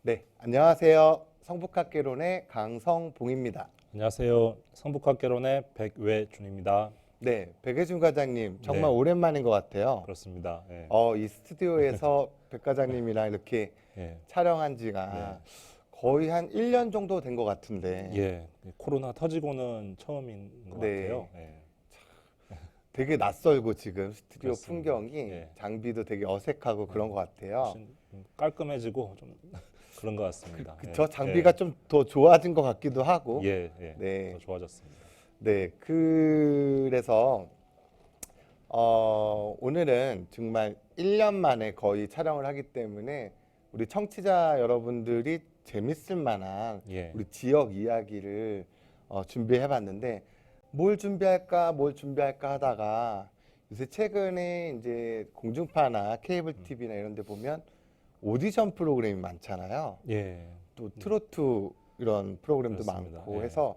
네, 안녕하세요. 성북학개론의 강성봉입니다. 안녕하세요. 성북학개론의 백외준입니다. 네, 백혜준 과장님 정말 네, 오랜만인 것 같아요. 그렇습니다. 예, 이 스튜디오에서 백 과장님이랑 이렇게 예, 촬영한 지가 거의 한 1년 정도 된 것 같은데 예. 코로나 터지고는 처음인 것 네, 같아요. 예, 되게 낯설고 지금 스튜디오 그렇습니다. 풍경이 예, 장비도 되게 어색하고 그런 것 같아요. 훨씬 깔끔해지고 좀 그런 것 같습니다. 저 장비가 좀 더 좋아진 것 같기도 하고 예, 예, 네, 더 좋아졌습니다. 네, 그래서 오늘은 정말 1년 만에 거의 촬영을 하기 때문에 우리 청취자 여러분들이 재밌을 만한 예, 우리 지역 이야기를 준비해 봤는데 뭘 준비할까 하다가 요새 최근에 이제 공중파나 케이블 TV나 이런 데 보면 오디션 프로그램이 많잖아요. 예, 또 트로트 이런 프로그램도 그렇습니다. 많고 예, 해서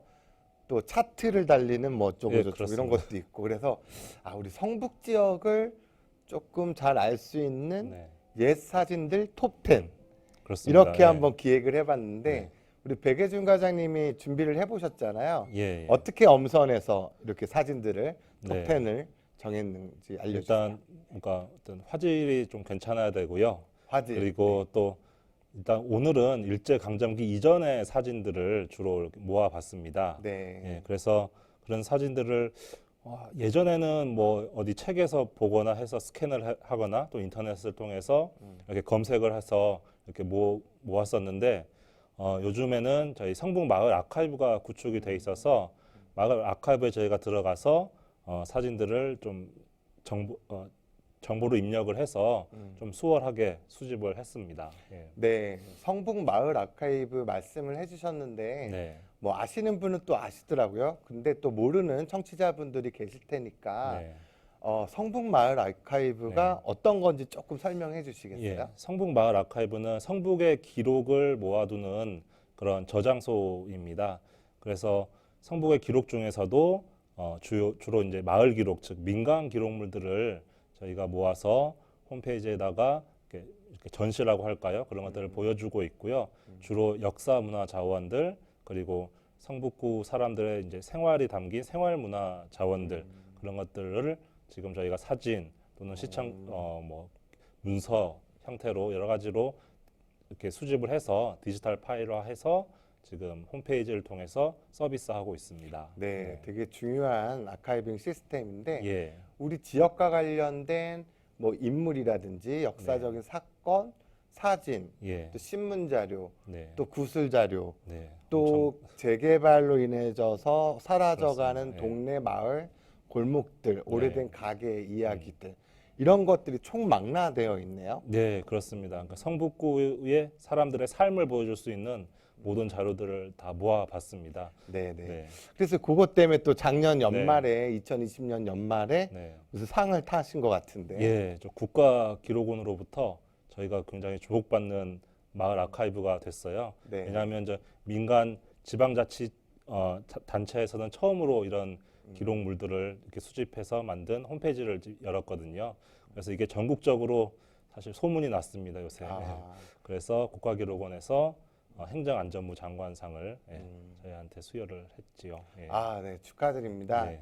또 차트를 달리는 뭐 어쩌고 예, 저쩌고 이런 그렇습니다. 것도 있고 그래서 우리 성북 지역을 조금 잘 알 수 있는 네, 옛 사진들 톱 10 그렇습니다. 이렇게 예, 한번 기획을 해봤는데 네, 우리 백혜준 과장님이 준비를 해보셨잖아요. 예, 예. 어떻게 엄선해서 이렇게 사진들을 톱 네. 10을 정했는지 알려주세요. 일단 뭔가 어떤 화질이 좀 괜찮아야 되고요. 화질. 그리고 또 일단 오늘은 일제강점기 이전의 사진들을 주로 이렇게 모아봤습니다. 네. 예, 그래서 그런 사진들을 예전에는 뭐 어디 책에서 보거나 해서 스캔을 하거나 또 인터넷을 통해서 이렇게 검색을 해서 이렇게 모았었는데 요즘에는 저희 성북 마을 아카이브가 구축이 돼 있어서 마을 아카이브에 저희가 들어가서 사진들을 좀 정보, 정보로 입력을 해서 좀 수월하게 수집을 했습니다. 예. 네, 성북 마을 아카이브 말씀을 해주셨는데 네, 뭐 아시는 분은 또 아시더라고요. 근데 또 모르는 청취자분들이 계실 테니까 네, 성북 마을 아카이브가 네. 어떤 건지 조금 설명해 예. 주시겠어요? 성북 마을 아카이브는 성북의 기록을 모아두는 그런 저장소입니다. 그래서 성북의 기록 중에서도 주로 이제 마을 기록, 즉 민간 기록물들을 저희가 모아서 홈페이지에다가 이렇게 전시라고 할까요? 그런 것들을 보여주고 있고요. 주로 역사 문화 자원들 그리고 성북구 사람들의 이제 생활이 담긴 생활 문화 자원들 그런 것들을 지금 저희가 사진 또는 시청 뭐 문서 형태로 여러 가지로 이렇게 수집을 해서 디지털 파일화해서 지금 홈페이지를 통해서 서비스하고 있습니다. 네, 되게 중요한 아카이빙 시스템인데 예, 우리 지역과 관련된 뭐 인물이라든지 역사적인 사건, 사진, 예, 또 신문 자료, 네, 또 구술 자료, 네, 또 재개발로 인해져서 사라져가는 그렇습니다. 예. 동네 마을 골목들, 오래된 네, 가게 이야기들 이런 것들이 총망라되어 있네요. 네, 그렇습니다. 그러니까 성북구의 사람들의 삶을 보여줄 수 있는 모든 자료들을 다 모아봤습니다. 네, 네. 네, 그래서 그것 때문에 또 작년 네, 연말에 2020년 연말에 네. 무슨 상을 타신 것 같은데. 예, 저 국가기록원으로부터 저희가 굉장히 주목받는 마을 아카이브가 됐어요. 네. 왜냐하면 저 민간 지방자치 단체에서는 처음으로 이런 기록물들을 이렇게 수집해서 만든 홈페이지를 열었거든요. 그래서 이게 전국적으로 사실 소문이 났습니다, 요새. 아, 그래서 국가기록원에서 행정안전부 장관상을 저희한테 수여를 했지요. 예. 네, 축하드립니다. 네,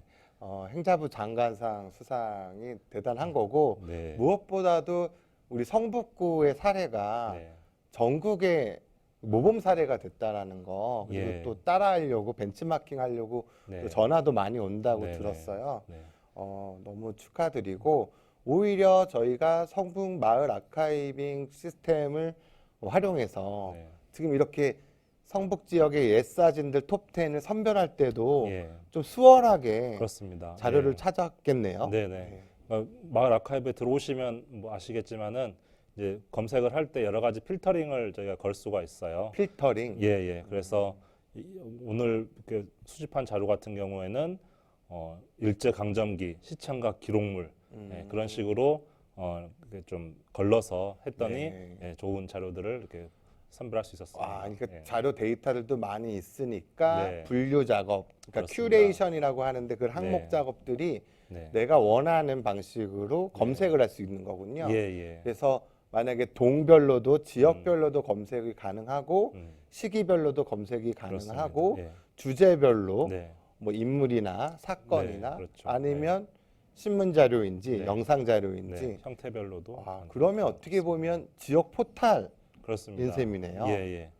행자부 장관상 수상이 대단한 거고 네, 무엇보다도 우리 성북구의 사례가 네, 전국에 모범 사례가 됐다라는 거 그리고 예. 또 따라하려고 벤치마킹 하려고 네, 또 전화도 많이 온다고 네, 들었어요. 네, 너무 축하드리고 오히려 저희가 성북 마을 아카이빙 시스템을 활용해서 네, 지금 이렇게 성북 지역의 옛 사진들 톱 10을 선별할 때도 예. 좀 수월하게 그렇습니다. 자료를 예. 찾았겠네요. 네네. 네. 마을 아카이브에 들어오시면 뭐 아시겠지만은 이제 검색을 할 때 여러 가지 필터링을 저희가 걸 수가 있어요. 필터링. 예, 예. 그래서 오늘 이렇게 수집한 자료 같은 경우에는 일제 강점기 시청각 기록물 그런 식으로 이렇게 좀 걸러서 했더니 네. 좋은 자료들을 이렇게 선별할 수 있었습니다. 그러니까 예. 자료 데이터들도 많이 있으니까 네. 분류 작업, 그러니까 그렇습니다. 큐레이션이라고 하는데 그 항목 네. 작업들이 네. 내가 원하는 방식으로 검색을 할 수 있는 거군요. 예, 예. 그래서 만약에 동별로도 지역별로도 검색이 가능하고 음, 시기별로도 검색이 그렇습니다. 가능하고 예. 주제별로 네. 뭐 인물이나 사건이나 네, 그렇죠. 아니면 신문 자료인지 네. 영상 자료인지 네, 형태별로도 그러면 어떻게 보면 지역 포탈인 그렇습니다. 셈이네요. 예, 예.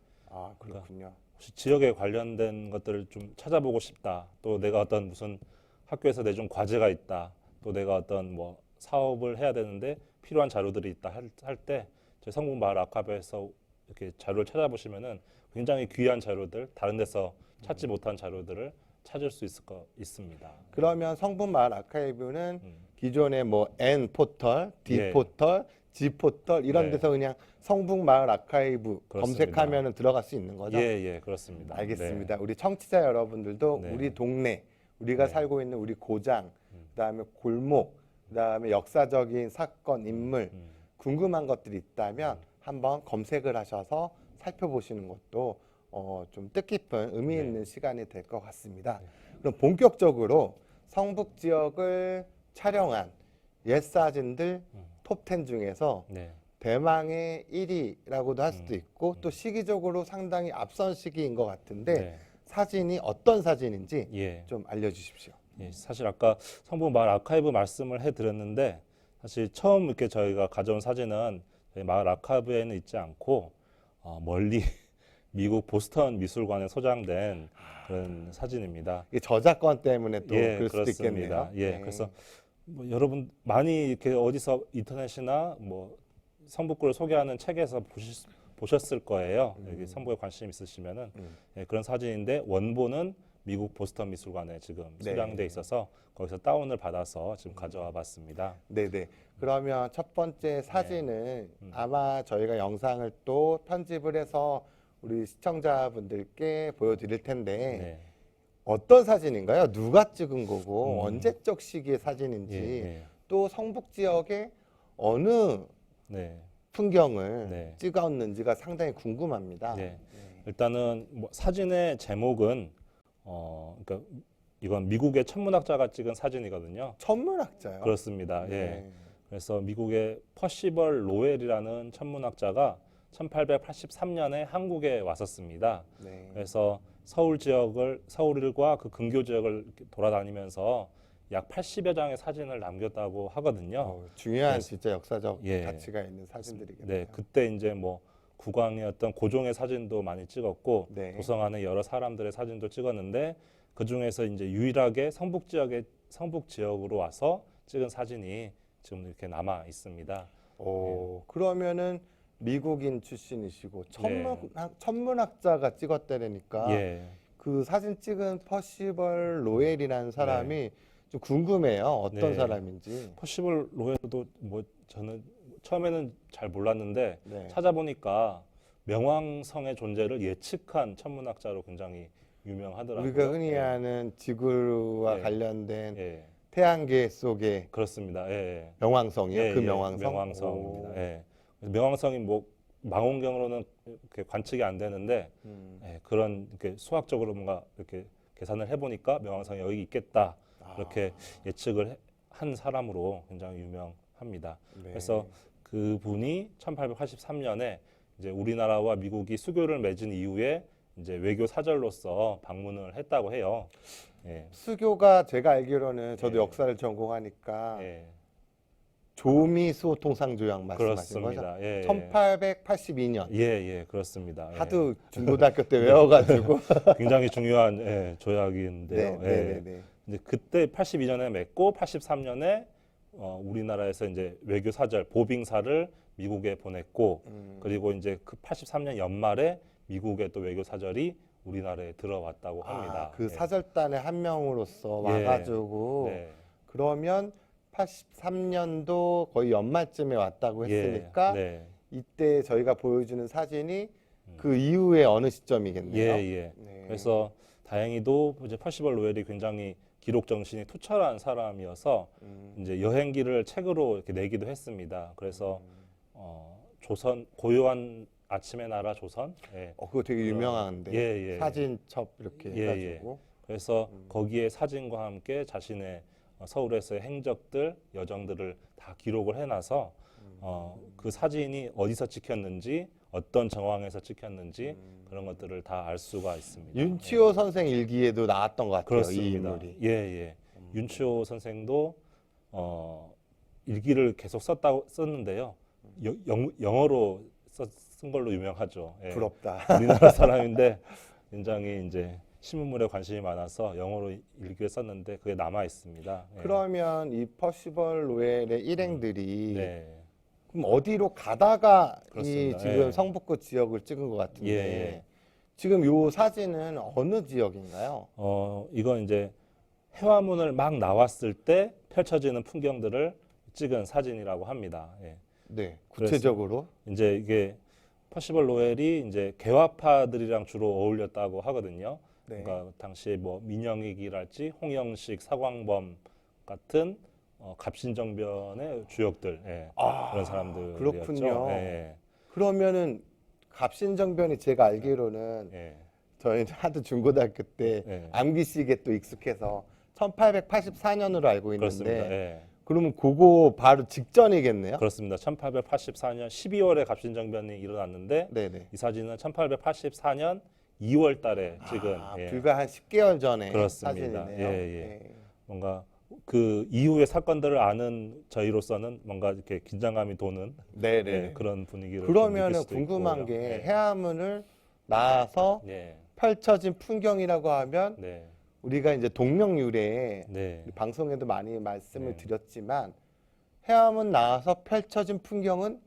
그렇군요. 혹시 지역에 관련된 것들을 좀 찾아보고 싶다. 또 내가 어떤 무슨 학교에서 내준 과제가 있다. 또 내가 어떤 뭐 사업을 해야 되는데 필요한 자료들이 있다 할 때 저희 성북마을 아카이브에서 이렇게 자료를 찾아보시면은 굉장히 귀한 자료들, 다른 데서 찾지 못한 자료들을 찾을 수 있습니다. 그러면 성북마을 아카이브는 음. 기존의 뭐 N 포털, D 예. 포털, G 포털 이런 네. 데서 그냥 성북마을 아카이브 그렇습니다. 검색하면 들어갈 수 있는 거죠? 예, 예, 그렇습니다. 알겠습니다. 우리 청취자 여러분들도 네. 우리 동네, 우리가 네. 살고 있는 우리 고장, 그다음에 골목, 그다음에 역사적인 사건, 인물 궁금한 것들이 있다면 한번 검색을 하셔서 살펴보시는 것도 좀 뜻깊은 의미 네. 있는 시간이 될 것 같습니다. 그럼 본격적으로 성북 지역을 촬영한 옛 사진들 톱10 중에서 네. 대망의 1위라고도 할 수도 있고 또 시기적으로 상당히 앞선 시기인 것 같은데 네. 사진이 어떤 사진인지 예. 좀 알려주십시오. 예, 사실 아까 성북마을 아카이브 말씀을 해드렸는데 사실 처음 이렇게 저희가 가져온 사진은 저희 마을 아카이브에는 있지 않고 멀리 미국 보스턴 미술관에 소장된 그런 사진입니다. 이게 저작권 때문에 또 예, 그럴 수도 그렇습니다. 있겠네요. 예, 네. 그래서 뭐 여러분 많이 이렇게 어디서 인터넷이나 뭐 성북구를 소개하는 책에서 보셨을 거예요. 여기 성북에 관심 있으시면은 예, 그런 사진인데 원본은 미국 보스턴 미술관에 지금 네. 소장돼 있어서 거기서 다운을 받아서 지금 가져와 봤습니다. 네네. 그러면 첫 번째 사진은 아마 저희가 영상을 또 편집을 해서 우리 시청자분들께 보여드릴 텐데 네. 어떤 사진인가요? 누가 찍은 거고 언제적 시기의 사진인지 예, 또 성북 지역의 어느 네. 풍경을 네. 찍었는지가 상당히 궁금합니다. 네. 일단은 뭐 사진의 제목은 그러니까 이건 미국의 천문학자가 찍은 사진이거든요. 천문학자요? 그렇습니다. 네. 예. 그래서 미국의 퍼시벌 로웰이라는 천문학자가 1883년에 한국에 왔었습니다. 네. 그래서 서울과 그 근교 지역을 이렇게 돌아다니면서 약 80여 장의 사진을 남겼다고 하거든요. 중요한 그래서- 진짜 역사적 예. 가치가 있는 사진들이겠네요. 네, 그때 이제 뭐 국왕의 어떤 고종의 사진도 많이 찍었고 네. 도성안의 여러 사람들의 사진도 찍었는데 그 중에서 이제 유일하게 성북 지역으로 와서 찍은 사진이 지금 이렇게 남아 있습니다. 그러면은 미국인 출신이시고 네. 천문학자가 찍었다니까 예, 그 사진 찍은 퍼시벌 로웰이라는 사람이 좀 궁금해요. 어떤 네. 사람인지. 퍼시벌 로웰도 뭐 저는 처음에는 잘 몰랐는데 네. 찾아보니까 명왕성의 존재를 예측한 천문학자로 굉장히 유명하더라고요. 우리가 흔히 아는 지구와 예. 관련된 예, 태양계 속의 그렇습니다. 예, 명왕성이요. 예, 그 예, 명왕성. 명왕성입니다. 오. 예. 그래서 명왕성이 뭐 망원경으로는 이렇게 관측이 안 되는데 예, 그런 이렇게 수학적으로 뭔가 이렇게 계산을 해보니까 명왕성이 여기 있겠다 이렇게 예측을 한 사람으로 굉장히 유명합니다. 네. 그래서 그 분이 1883년에 이제 우리나라와 미국이 수교를 맺은 이후에 이제 외교 사절로서 방문을 했다고 해요. 예, 수교가 제가 알기로는 저도 예. 역사를 전공하니까 예, 조미수 통상조약 말씀하신 거죠? 그렇습니다. 예, 1882년. 예, 예, 그렇습니다. 예. 하도 중고등학교 때 외워가지고. 굉장히 중요한 조약인데요. 네, 예. 네, 네. 이제 그때 82년에 맺고 83년에 우리나라에서 이제 외교 사절 보빙사를 미국에 보냈고 그리고 이제 그 83년 연말에 미국의 또 외교 사절이 우리나라에 들어왔다고 합니다. 그 예. 사절단의 한 명으로서 예. 와가지고 네. 그러면 83년도 거의 연말쯤에 왔다고 했으니까 네. 이때 저희가 보여주는 사진이 그 이후에 어느 예, 시점이겠네요. 예. 네. 그래서 다행히도 이제 퍼시벌 로웰이 굉장히 기록 정신이 투철한 사람이어서 이제 여행기를 책으로 이렇게 내기도 했습니다. 그래서 조선 고요한 아침의 나라 조선. 예. 그거 되게 유명한데 예, 예. 사진첩 이렇게 예, 해가지고 그래서 거기에 사진과 함께 자신의 서울에서의 행적들, 여정들을 다 기록을 해놔서 그 사진이 어디서 찍혔는지, 어떤 정황에서 찍혔는지 그런 것들을 다 알 수가 있습니다. 윤치호 선생 일기에도 나왔던 것 같아요. 이 그렇습니다. 인물이. 예, 예. 윤치호 선생도 일기를 계속 썼는데요. 영어로 쓴 걸로 유명하죠. 예. 부럽다. 우리나라 사람인데 굉장히 이제 신문물에 관심이 많아서 영어로 일기를 썼는데 그게 남아 있습니다. 예. 그러면 이 퍼시벌 로웰의 일행들이 네. 그럼 어디로 가다가 이 그렇습니다. 지금 예. 성북구 지역을 찍은 것 같은데 예, 예. 지금 요 사진은 어느 지역인가요? 이건 이제 해화문을 막 나왔을 때 펼쳐지는 풍경들을 찍은 사진이라고 합니다. 예. 네, 구체적으로. 이제 이게 퍼시벌 로웰이 이제 개화파들이랑 주로 어울렸다고 하거든요. 네. 그러니까 당시에 뭐 민영익이랄지 홍영식, 사광범 같은 갑신정변의 주역들, 예. 그런 사람들이었죠. 그렇군요. 예, 그러면은 갑신정변이 제가 알기로는 예, 저희 하도 중고등학교 때 예. 암기식에 또 익숙해서 1884년으로 알고 그렇습니다. 있는데 예. 그러면 그거 바로 직전이겠네요? 그렇습니다. 1884년 12월에 갑신정변이 일어났는데 네네. 이 사진은 1884년 2월 달에 찍은 예. 불과 한 10개월 전에 그렇습니다. 사진이네요. 예. 뭔가 그 이후의 사건들을 아는 저희로서는 뭔가 이렇게 긴장감이 도는 네네. 예, 그런 분위기를 좀 느낄 그러면은 수도 궁금한 있고요. 게 예. 해화문을 나와서 네, 펼쳐진 풍경이라고 하면 네, 우리가 이제 동명유래 네, 우리 방송에도 많이 말씀을 네. 드렸지만 해화문 나와서 펼쳐진 풍경은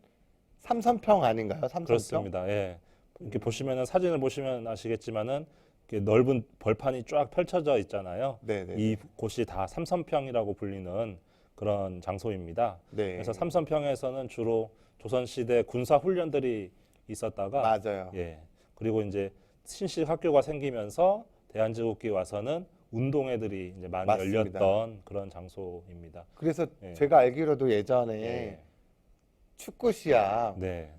삼선평 아닌가요? 삼선평? 그렇습니다. 예. 이렇게 보시면은 사진을 보시면 아시겠지만은 이렇게 넓은 벌판이 쫙 펼쳐져 있잖아요. 네네. 이 곳이 다 삼선평이라고 불리는 그런 장소입니다. 네. 그래서 삼선평에서는 주로 조선시대 군사 훈련들이 있었다가 맞아요. 예. 그리고 이제 신식 학교가 생기면서 대한제국기 와서는 운동회들이 이제 많이 맞습니다. 열렸던 그런 장소입니다. 그래서 예. 제가 알기로도 예전에 예. 축구 시합 네.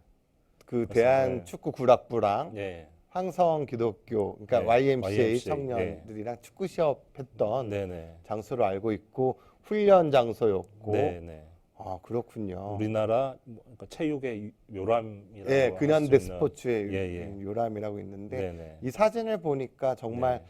그 맞습니다. 대한 축구 구락부랑 예. 황성 기독교 그러니까 네. YMCA YMCA, 청년들이랑 축구 시합 했던 네, 네. 장소로 알고 있고 훈련 장소였고 네, 네. 아 그렇군요. 우리나라 그러니까 체육의 요람이라고 예, 할수 근현대 있는. 스포츠의 예. 요람이라고 있는데 네, 네. 이 사진을 보니까 정말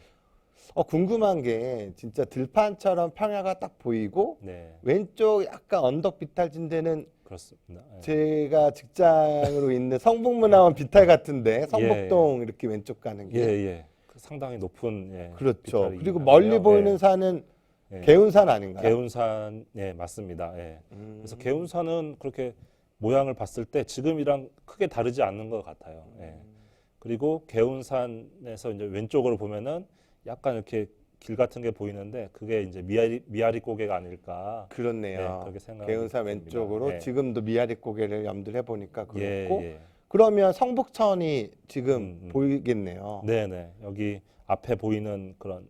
네. 궁금한 게 진짜 들판처럼 평야가 딱 보이고 네. 왼쪽 약간 언덕 비탈진 데는 그렇습니다. 예. 제가 직장으로 있는 성북문화원 비탈 같은데 성북동 이렇게 왼쪽 가는 예, 게 예. 그 상당히 높은 예. 그렇죠. 비탈이긴 그리고 하네요. 멀리 예. 보이는 산은 예. 개운산 아닌가요? 개운산 예, 맞습니다. 예. 그래서 개운산은 그렇게 모양을 봤을 때 지금이랑 크게 다르지 않는 것 같아요. 예. 그리고 개운산에서 이제 왼쪽으로 보면은 약간 이렇게 길 같은 게 보이는데 그게 이제 미아리 고개가 아닐까. 그렇네요. 네, 그렇게 생각이 개운산 듭니다. 왼쪽으로 예. 지금도 지금도 미아리 고개를 염두를 해보니까 예, 그렇고 예. 그러면 성북천이 지금 보이겠네요. 네네. 여기 앞에 보이는 그런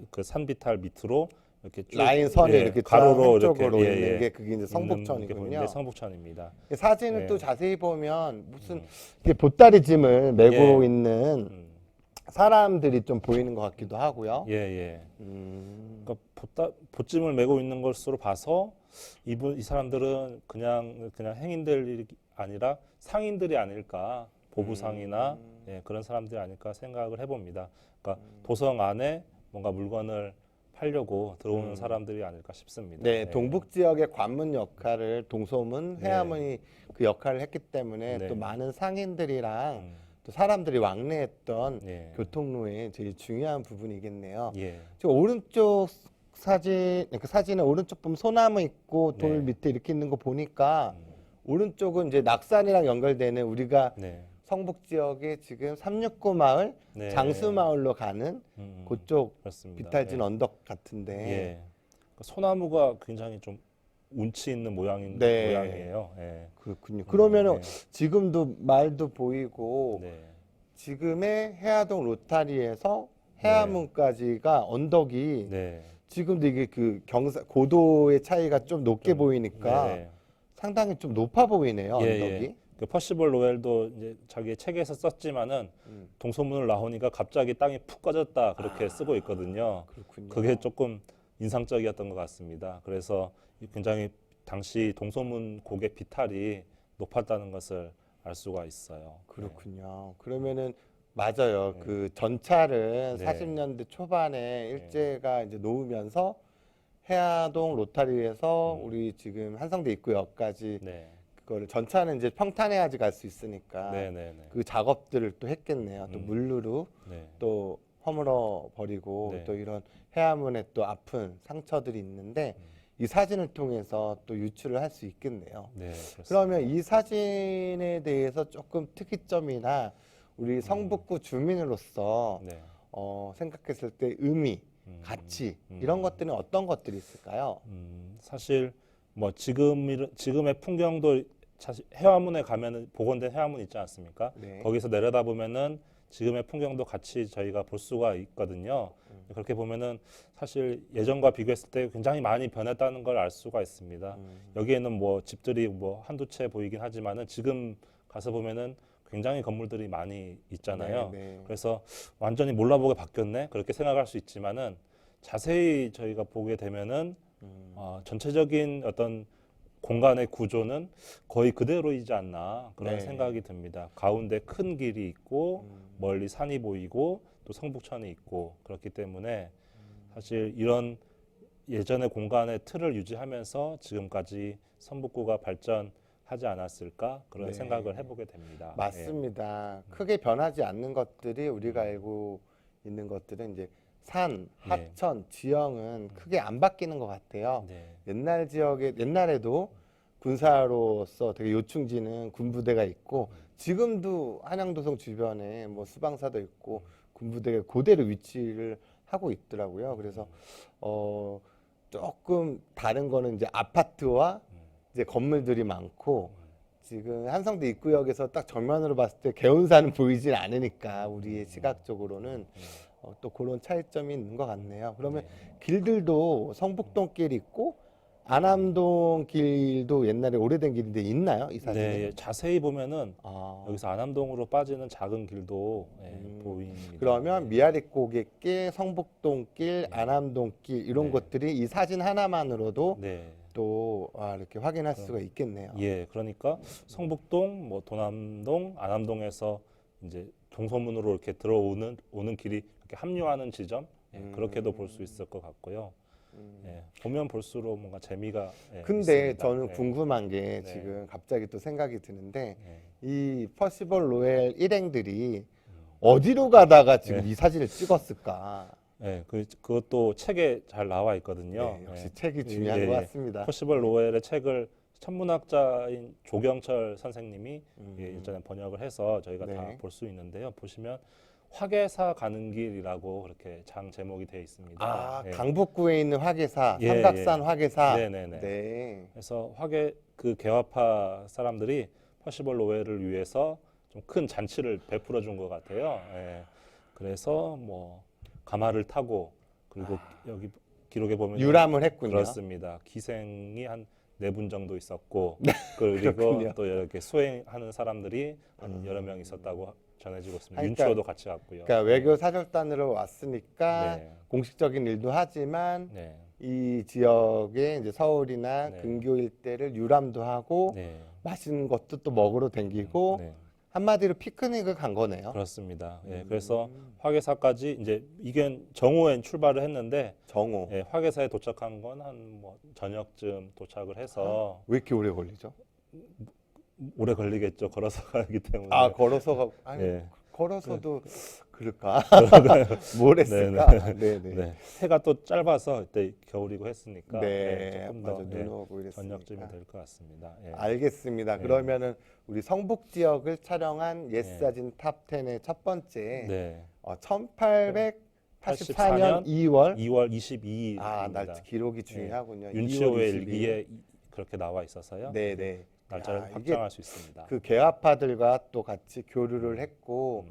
그 산비탈 밑으로 이렇게 쭉 라인 선이 예, 이렇게 가로로 한쪽으로 이렇게 있는 예, 게 그게 이제 있는 게 성북천이군요. 보이는데 성북천입니다. 사진을 예. 또 자세히 보면 무슨 이렇게 보따리짐을 메고 예. 있는 음, 사람들이 좀 보이는 것 같기도 하고요. 예, 예. 음, 그러니까 보찜을 메고 있는 것으로 봐서 이 사람들은 그냥 행인들이 아니라 상인들이 아닐까, 보부상이나 예, 그런 사람들이 아닐까 생각을 해봅니다. 그러니까 도성 안에 뭔가 물건을 팔려고 들어오는 사람들이 아닐까 싶습니다. 네, 예. 동북 지역의 관문 역할을 동소문, 네. 해화문이 그 역할을 했기 때문에 네. 또 많은 상인들이랑 음, 또 사람들이 왕래했던 예. 교통로의 제일 중요한 부분이겠네요. 예. 지금 오른쪽 사진, 그 사진에 오른쪽 보면 소나무 있고 돌 네. 밑에 이렇게 있는 거 보니까 오른쪽은 이제 낙산이랑 연결되는 우리가 네. 성북 지역의 지금 369 마을, 네. 장수 마을로 가는 그쪽 그렇습니다. 비탈진 예. 언덕 같은데 예. 그러니까 소나무가 굉장히 좀 운치 있는 네. 모양이에요. 예. 그렇군요. 그러면은 네. 지금도 말도 보이고 네. 지금의 해화동 로타리에서 해화문까지가 언덕이 네. 지금도 이게 그 고도의 차이가 좀 높게 좀, 보이니까 네. 상당히 좀 높아 보이네요, 예, 언덕이. 예. 그 퍼시벌 로웰도 이제 자기 책에서 썼지만은 동서문을 나오니까 갑자기 땅이 푹 꺼졌다 그렇게 쓰고 있거든요. 그렇군요. 그게 조금 인상적이었던 것 같습니다. 그래서 굉장히 당시 동서문 곡의 비탈이 높았다는 것을 알 수가 있어요. 그렇군요. 그러면은 맞아요. 네. 그 전차를 네. 40년대 초반에 일제가 이제 놓으면서 해화동 로타리에서 우리 지금 한성대 입구역까지 네. 그거를 전차는 이제 평탄해야지 갈 수 있으니까 네, 네, 네. 그 작업들을 또 했겠네요. 또 물루루 네. 또 허물어 버리고 네. 또 이런 해화문에 또 아픈 상처들이 있는데 이 사진을 통해서 또 유출을 할 수 있겠네요. 네, 그렇습니다. 그러면 이 사진에 대해서 조금 특이점이나 우리 성북구 주민으로서 네. 생각했을 때 의미, 가치 이런 것들은 어떤 것들이 있을까요? 사실 뭐 지금의 풍경도 사실 해화문에 가면은 복원된 해화문 있지 않습니까? 네. 거기서 내려다 보면은 지금의 풍경도 같이 저희가 볼 수가 있거든요. 그렇게 보면은 사실 예전과 비교했을 때 굉장히 많이 변했다는 걸 알 수가 있습니다. 여기에는 뭐 집들이 뭐 한두 채 보이긴 하지만은 지금 가서 보면은 굉장히 건물들이 많이 있잖아요. 네, 네. 그래서 완전히 몰라보게 바뀌었네 그렇게 생각할 수 있지만은 자세히 저희가 보게 되면은 전체적인 어떤 공간의 구조는 거의 그대로이지 않나 그런 네. 생각이 듭니다. 가운데 큰 길이 있고 멀리 산이 보이고 또 성북천이 있고 그렇기 때문에 사실 이런 예전의 공간의 틀을 유지하면서 지금까지 성북구가 발전하지 않았을까 그런 네. 생각을 해보게 됩니다. 맞습니다. 크게 변하지 않는 것들이 우리가 알고 있는 것들은 이제 산, 하천, 지형은 크게 안 바뀌는 것 같아요. 네. 옛날 지역에 옛날에도 군사로서 되게 요충지는 군부대가 있고 지금도 한양도성 주변에 뭐 수방사도 있고 군부대가 그대로 위치를 하고 있더라고요. 그래서 조금 다른 거는 이제 아파트와 이제 건물들이 많고 지금 한성대 입구역에서 딱 정면으로 봤을 때 개운사는 보이진 않으니까 우리의 시각적으로는 또 그런 차이점이 있는 것 같네요. 그러면 길들도 성북동 길 있고 안암동 길도 옛날에 오래된 길인데 있나요? 이 사진에? 네, 자세히 보면은 아, 여기서 안암동으로 빠지는 작은 길도 보입니다. 그러면 미아리 고객길, 성북동길, 안암동길 이런 네. 것들이 이 사진 하나만으로도 네. 또 이렇게 확인할 수가 있겠네요. 예, 그러니까 성북동, 뭐 도남동, 안암동에서 이제 동서문으로 이렇게 오는 길이 이렇게 합류하는 지점 그렇게도 볼 수 있을 것 같고요. 예, 보면 볼수록 뭔가 재미가 근데 있습니다. 저는 예, 궁금한 게 네. 지금 갑자기 또 생각이 드는데 예. 이 퍼시벌 로얄 일행들이 어디로 가다가 지금 네. 이 사진을 찍었을까? 예, 그것도 책에 잘 나와 있거든요. 네, 역시 예. 책이 중요한 예, 것 예. 같습니다. 퍼시벌 로웰의 책을 천문학자인 조경철 선생님이 예전에 번역을 해서 저희가 네. 다 볼 수 있는데요. 보시면 화계사 가는 길이라고 그렇게 장 제목이 되어 있습니다. 아, 예. 강북구에 있는 화계사, 예, 삼각산 예. 화계사. 네네네. 네. 그래서 그 개화파 사람들이 퍼시벌 로웰을 위해서 좀 큰 잔치를 베풀어 준 것 같아요. 예. 그래서 뭐 가마를 타고 그리고 여기 기록에 보면 유람을 했군요. 그렇습니다. 기생이 한 4분 정도 있었고 그리고 그렇군요. 또 이렇게 수행하는 사람들이 한 여러 명 있었다고 전해지고 있습니다. 그러니까- 윤추호도 같이 갔고요. 그러니까 외교 사절단으로 왔으니까 네. 공식적인 일도 하지만 네. 이 지역에 이제 서울이나 네. 근교 일대를 유람도 하고 네. 맛있는 것도 또 먹으러 댕기고 네. 한마디로 피크닉을 간 거네요. 그렇습니다. 예, 그래서 화계사까지 이제 이견 정오엔 출발을 했는데 정오. 예, 화계사에 도착한 건 한 뭐 저녁쯤 도착을 해서 왜 이렇게 오래 걸리죠? 오래 걸리겠죠. 걸어서 가기 때문에. 아, 걸어서가 아니 예. 걸어서도 그럴까? 뭘 했을까? 네, 네. 네. 해가 또 짧아서 그때 겨울이고 했으니까 네, 조금 맞아 더 눈 오고 이랬으니까. 저녁쯤이 될 것 같습니다. 예. 알겠습니다. 그러면은 우리 성북 지역을 촬영한 옛사진 탑 10의 첫 번째 네. 1884년 2월 2월 22일입니다. 날 기록이 중요하군요. 2월 윤치호의 22일. 일기에 그렇게 나와 있어서요. 네, 네. 날짜를 야, 이게 확정할 수 있습니다. 그 개화파들과 또 같이 교류를 했고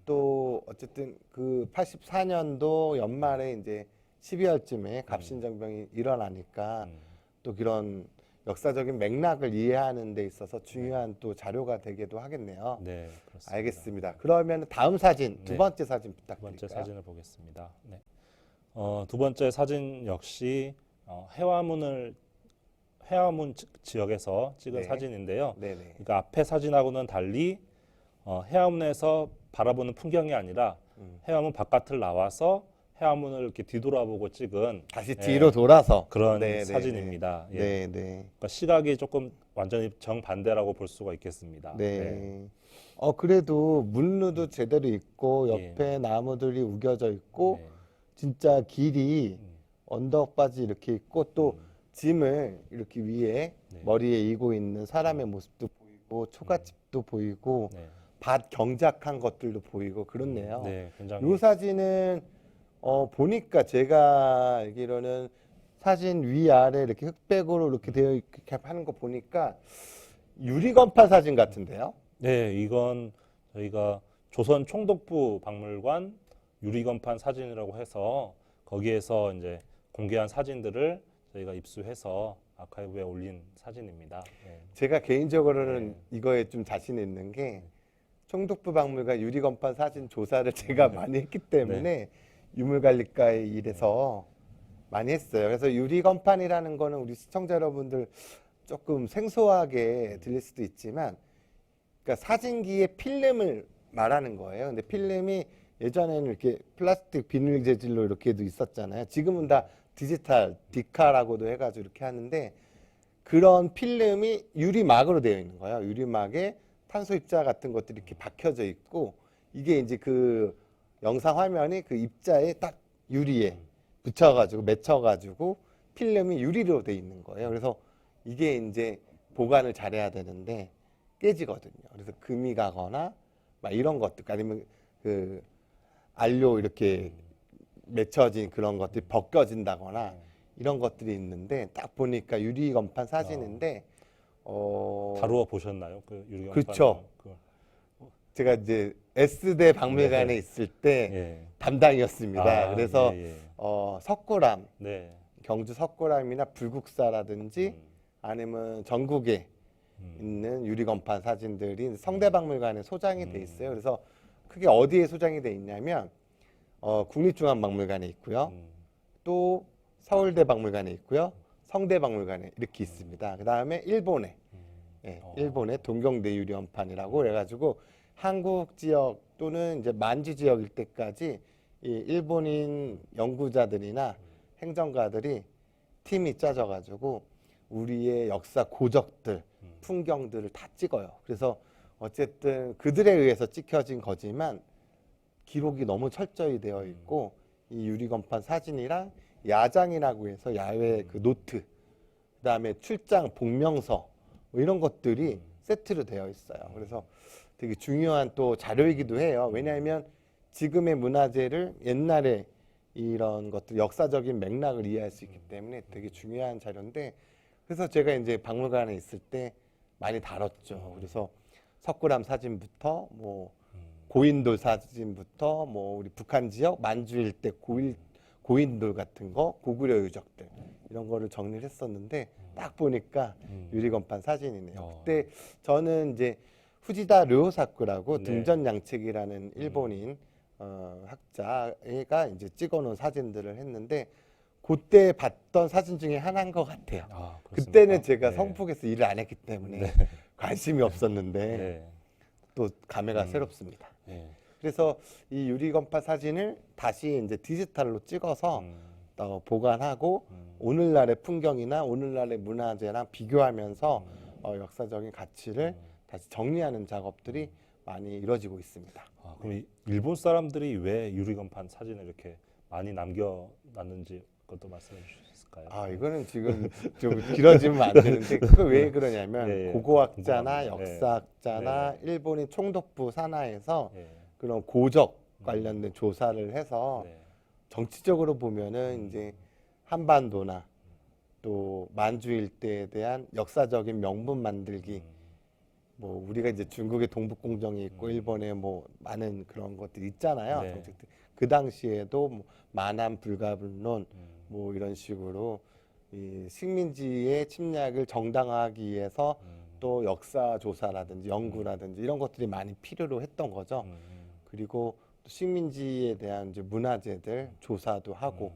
또 어쨌든 그 84년도 연말에 이제 12월쯤에 갑신정병이 일어나니까 또 그런 역사적인 맥락을 이해하는 데 있어서 중요한 또 자료가 되기도 하겠네요. 네, 그렇습니다. 알겠습니다. 그러면 다음 사진, 두 네. 번째 사진 두 부탁드릴까요? 번째 사진을 보겠습니다. 네. 두 번째 사진 역시 해화문 지역에서 찍은 네. 사진인데요. 네네. 그러니까 앞에 사진하고는 달리 해화문에서 바라보는 풍경이 아니라 해화문 바깥을 나와서 해화문을 이렇게 뒤돌아보고 찍은 다시 예, 뒤로 돌아서 그런 네네네. 사진입니다. 예. 네네. 그러니까 시각이 조금 완전히 정반대라고 볼 수가 있겠습니다. 네. 네. 그래도 물루도 제대로 있고 예. 옆에 나무들이 우겨져 있고 네. 진짜 길이 언덕바지 이렇게 있고 또 짐을 이렇게 위에 네. 머리에 이고 있는 사람의 모습도 보이고 초가집도 보이고 네. 밭 경작한 것들도 보이고 그렇네요. 네, 굉장히 이 사진은 보니까 제가 알기로는 사진 위아래 이렇게 흑백으로 이렇게 되어 이렇게 하는 거 보니까 유리건판 사진 같은데요. 네, 이건 저희가 조선 총독부 박물관 유리건판 사진이라고 해서 거기에서 이제 공개한 사진들을 저희가 입수해서 아카이브에 올린 사진입니다. 네. 제가 개인적으로는 네. 이거에 좀 자신 있는 게 총독부 박물관 유리건판 사진 조사를 제가 많이 했기 때문에 유물관리과의 일에서 많이 했어요. 그래서 유리건판이라는 거는 우리 시청자 여러분들 조금 생소하게 들릴 수도 있지만 그러니까 사진기의 필름을 말하는 거예요. 근데 필름이 예전에는 이렇게 플라스틱 비닐 재질로 이렇게도 있었잖아요. 지금은 다 디지털, 디카라고도 해가지고 이렇게 하는데 그런 필름이 유리막으로 되어 있는 거예요. 유리막에 탄소 입자 같은 것들이 이렇게 박혀져 있고 이게 이제 그 영상 화면이 그 입자에 딱 유리에 붙여가지고 맺혀가지고 필름이 유리로 돼 있는 거예요. 그래서 이게 이제 보관을 잘해야 되는데 깨지거든요. 그래서 금이 가거나 막 이런 것들 아니면 그 안료 이렇게 맺혀진 그런 것들이 벗겨진다거나 이런 것들이 있는데 딱 보니까 유리건판 사진인데 다루어 보셨나요? 그 유리건판. 그렇죠. 제가 이제 S대 박물관에 네. 있을 때 예. 담당이었습니다. 그래서 예, 예. 석굴암, 네. 경주 석굴암이나 불국사라든지 아니면 전국에 있는 유리건판 사진들이 성대박물관에 소장이 돼 있어요. 그래서 크게 어디에 소장이 돼 있냐면 국립중앙박물관에 있고요. 또 서울대박물관에 있고요. 성대박물관에 이렇게 있습니다. 그 다음에 일본에 일본의 동경대 유리건판이라고 해가지고 한국 지역 또는 이제 만주 지역일 때까지 이 일본인 연구자들이나 행정가들이 팀이 짜져가지고 우리의 역사 고적들, 풍경들을 다 찍어요. 그래서 어쨌든 그들에 의해서 찍혀진 거지만 기록이 너무 철저히 되어 있고 이 유리건판 사진이랑 야장이라고 해서 야외 그 노트, 그다음에 출장 복명서 뭐 이런 것들이 세트로 되어 있어요. 그래서 되게 중요한 또 자료이기도 해요. 왜냐하면 지금의 문화재를 옛날에 이런 것들 역사적인 맥락을 이해할 수 있기 때문에 되게 중요한 자료인데 그래서 제가 이제 박물관에 있을 때 많이 다뤘죠. 그래서 석굴암 사진부터 뭐 고인돌 사진부터 뭐 우리 북한 지역 만주 일대 고인돌 같은 거 고구려 유적들 이런 거를 정리를 했었는데 딱 보니까 유리건판 사진이네요. 그때 저는 이제 후지다 료사쿠라고 네. 등전양책이라는 일본인 학자가 이제 찍어놓은 사진들을 했는데 그때 봤던 사진 중에 하나인 것 같아요. 그렇습니까? 그때는 제가 네. 성북에서 일을 안 했기 때문에 관심이 없었는데 네. 또 감회가 새롭습니다. 네. 그래서 이 유리건판 사진을 다시 이제 디지털로 찍어서 보관하고 오늘날의 풍경이나 오늘날의 문화재랑 비교하면서 역사적인 가치를 다시 정리하는 작업들이 많이 이루어지고 있습니다. 그럼 일본 사람들이 왜 유리건판 사진을 이렇게 많이 남겨놨는지 그것도 말씀해 주실 수 있을까요? 이거는 지금 좀 길어지면 안 되는데 그거 왜 그러냐면 예, 고고학자나 궁금합니다. 역사학자나 일본인 총독부 산하에서 예. 그런 고적 관련된 조사를 해서 네. 정치적으로 보면은 이제 한반도나 또 만주 일대에 대한 역사적인 명분 만들기 뭐 우리가 이제 중국의 동북공정이 있고 일본에 뭐 많은 그런 것들이 있잖아요. 네. 정책들. 그 당시에도 뭐 만한 불가분론 뭐 이런 식으로 이 식민지의 침략을 정당화하기 위해서 또 역사 조사라든지 연구라든지 이런 것들이 많이 필요로 했던 거죠. 그리고 또 식민지에 대한 이제 문화재들 조사도 하고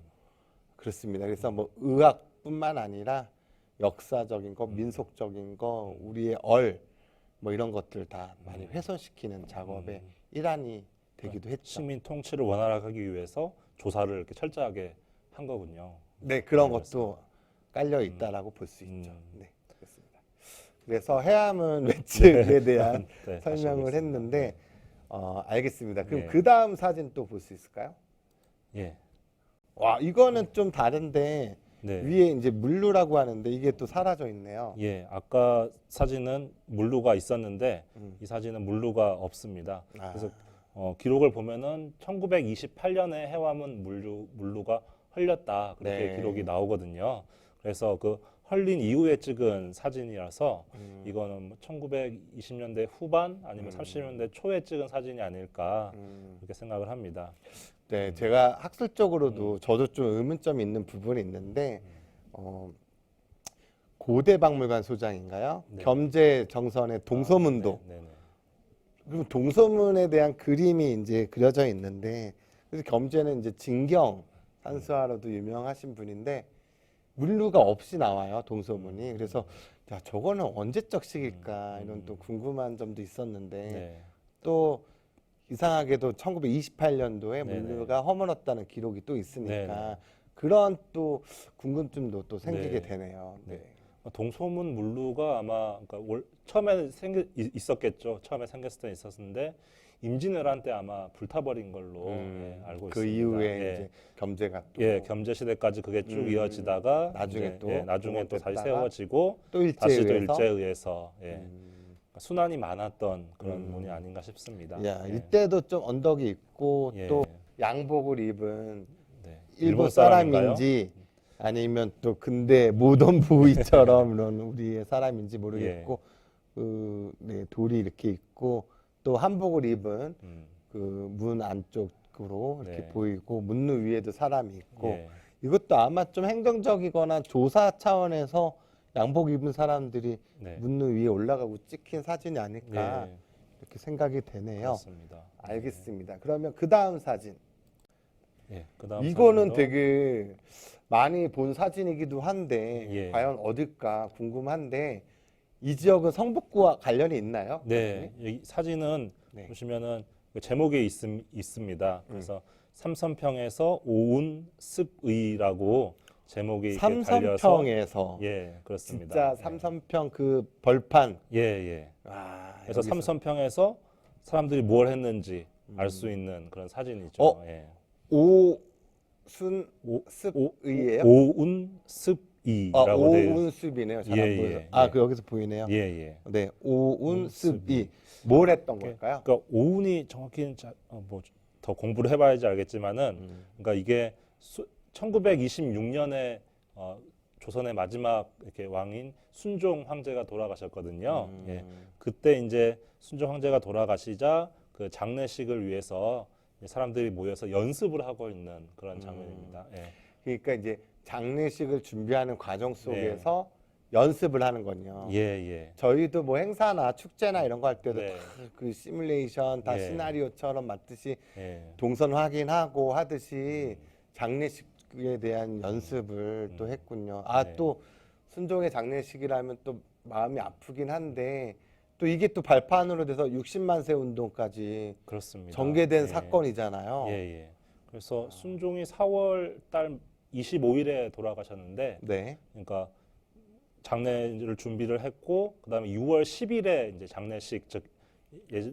그렇습니다. 그래서 뭐 의학뿐만 아니라 역사적인 거, 민속적인 거, 우리의 뭐 이런 것들 다 많이 훼손시키는 작업의 일환이 되기도 했죠. 식민 통치를 원활하게 하기 위해서 조사를 이렇게 철저하게 한 거군요. 네, 그런 네, 것도 깔려 있다라고 볼 수 있죠. 음. 네, 그렇습니다. 그래서 해암은 외측에 대한 네, 다시 설명을 보겠습니다. 했는데 알겠습니다. 그럼 예. 그 다음 사진 또 볼 수 있을까요? 예. 와, 이거는 좀 다른데 네. 위에 이제 물루라고 하는데 이게 또 사라져 있네요. 예, 아까 사진은 물루가 있었는데 음. 이 사진은 물루가 없습니다. 아. 그래서 기록을 보면은 1928년에 해암은 물루가 헐렸다 그렇게 네. 기록이 나오거든요. 그래서 그 헐린 이후에 찍은 사진이라서 이거는 뭐 1920년대 후반 아니면 30년대 초에 찍은 사진이 아닐까 그렇게 생각을 합니다. 네, 제가 학술적으로도 저도 좀 의문점이 있는 부분이 있는데 고대박물관 소장인가요? 네. 겸재 정선의 동서문도. 네, 네, 네. 그리고 동서문에 대한 그림이 이제 그려져 있는데 그래서 겸재는 이제 진경 산수화로도 유명하신 분인데 물루가 없이 나와요 동서문이. 그래서 야 저거는 언제적 시기일까 이런 또 궁금한 점도 있었는데 네. 또 이상하게도 1928년도에 네네. 물루가 허물었다는 기록이 또 있으니까 네네. 그런 또 궁금증도 또 생기게 네. 되네요. 네. 동소문 물루가 아마 그러니까 처음에 있었겠죠. 처음에 생겼을 때 있었는데 임진왜란 때 아마 불타버린 걸로 알고 그 있습니다. 이후에 예. 이제 겸재가 또 예, 겸재 시대까지 그게 쭉 이어지다가 나중에 이제, 또 나중에 또 다시 복원됐다가 세워지고 또 일제에 다시 또 의해서 일제에 의해서 순환이 많았던 그런 문이 아닌가 싶습니다. 야, 예. 이때도 좀 언덕이 있고 예. 또 양복을 입은 네. 일본 사람인가요? 사람인지 아니면 또 근대 모던 부위처럼 이런 우리의 사람인지 모르겠고 네, 돌이 이렇게 있고 또 한복을 입은 그 문 안쪽으로 이렇게 네. 보이고 문루 위에도 사람이 있고 예. 이것도 아마 좀 행정적이거나 조사 차원에서 양복 입은 사람들이 네. 문루 위에 올라가고 찍힌 사진이 아닐까 예. 이렇게 생각이 되네요. 그렇습니다. 알겠습니다. 그러면 그 다음 사진. 예. 그다음 이거는 사진도 되게 많이 본 사진이기도 한데 예. 과연 어딜까 궁금한데 이 지역은 성북구와 관련이 있나요? 네, 이 사진은 네. 보시면은 그 제목에 있습니다. 그래서 삼선평에서 오운습의라고 제목이 이렇게 달려서 삼선평에서 예, 그렇습니다. 진짜 삼선평 그 벌판. 예, 예. 와, 그래서 여기서. 삼선평에서 사람들이 뭘 했는지 알 수 있는 그런 사진이죠. 어? 예. 오순습의예요? 오운습이라고 되어 오운습이네요. 잘 안 예, 보여서. 예, 아, 예. 그 여기서 보이네요. 예, 예. 네, 오운습이 뭘 했던 걸까요? 그러니까 오운이 정확히는 뭐 더 공부를 해봐야지 알겠지만은, 그러니까 이게 1926년에 조선의 마지막 이렇게 왕인 순종 황제가 돌아가셨거든요. 예, 그때 이제 순종 황제가 돌아가시자 그 장례식을 위해서 사람들이 모여서 연습을 하고 있는 그런 장면입니다. 예. 그러니까 이제 장례식을 준비하는 과정 속에서 연습을 하는군요. 예, 예. 저희도 뭐 행사나 축제나 이런 거 할 때도 네. 다 그 시뮬레이션 다 예. 시나리오처럼 맞듯이 예. 동선 확인하고 하듯이 장례식에 대한 연습을 또 했군요. 아, 네. 또 순종의 장례식이라면 또 마음이 아프긴 한데 또 이게 또 발판으로 돼서 60만 세 운동까지 그렇습니다. 전개된 예. 사건이잖아요. 예, 예. 그래서 순종이 4월 달 25일에 돌아가셨는데, 네. 그러니까 장례를 준비를 했고, 그다음에 6월 10일에 이제 장례식, 즉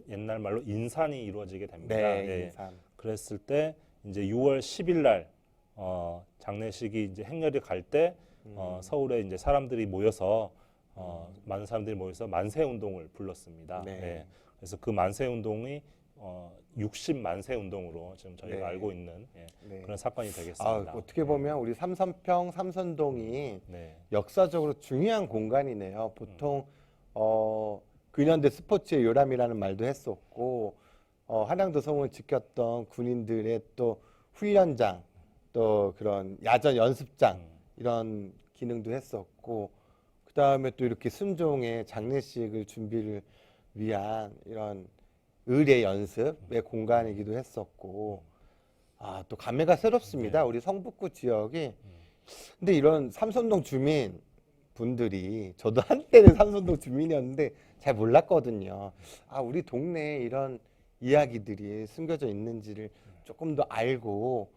옛날 말로 인산이 이루어지게 됩니다. 네, 예. 인산. 그랬을 때 이제 6월 10일 날 장례식이 이제 행렬이 갈 때 서울에 이제 사람들이 모여서 많은 사람들이 모여서 만세 운동을 불렀습니다. 네. 예. 그래서 그 만세 운동이 60만세 운동으로 지금 저희가 네. 알고 있는 네. 그런 사건이 되겠습니다. 아, 어떻게 보면 우리 삼선평, 삼선동이 네. 역사적으로 중요한 공간이네요. 보통 근현대 스포츠의 요람이라는 말도 했었고 한양도성을 지켰던 군인들의 또 훈련장, 또 그런 야전 연습장 이런 기능도 했었고 그 다음에 또 이렇게 순종의 장례식을 준비를 위한 이런 의례 연습의 공간이기도 했었고 아, 또 감회가 새롭습니다. 네. 우리 성북구 지역이 근데 이런 삼선동 주민 분들이 저도 한때는 삼성동 주민이었는데 잘 몰랐거든요. 아, 우리 동네에 이런 이야기들이 숨겨져 있는지를 조금 더 알고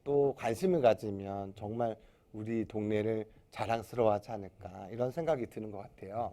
또 관심을 가지면 정말 우리 동네를 자랑스러워하지 않을까 이런 생각이 드는 것 같아요.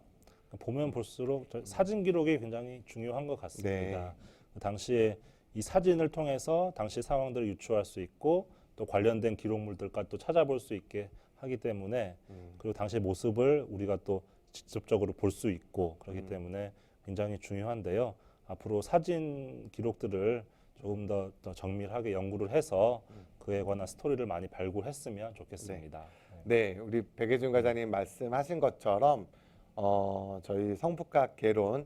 보면 볼수록 사진 기록이 굉장히 중요한 것 같습니다. 네. 그 당시에 이 사진을 통해서 당시 상황들을 유추할 수 있고 또 관련된 기록물들까지 또 찾아볼 수 있게 하기 때문에 그리고 당시의 모습을 우리가 또 직접적으로 볼 수 있고 그렇기 때문에 굉장히 중요한데요. 앞으로 사진 기록들을 조금 더 정밀하게 연구를 해서 그에 관한 스토리를 많이 발굴했으면 좋겠습니다. 네, 우리 백예준 과장님 말씀하신 것처럼 저희 성북학 개론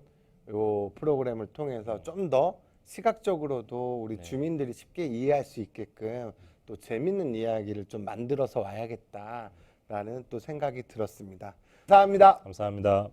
요 프로그램을 통해서 좀 더 시각적으로도 우리 네. 주민들이 쉽게 이해할 수 있게끔 또 재밌는 이야기를 좀 만들어서 와야겠다라는 또 생각이 들었습니다. 감사합니다. 감사합니다.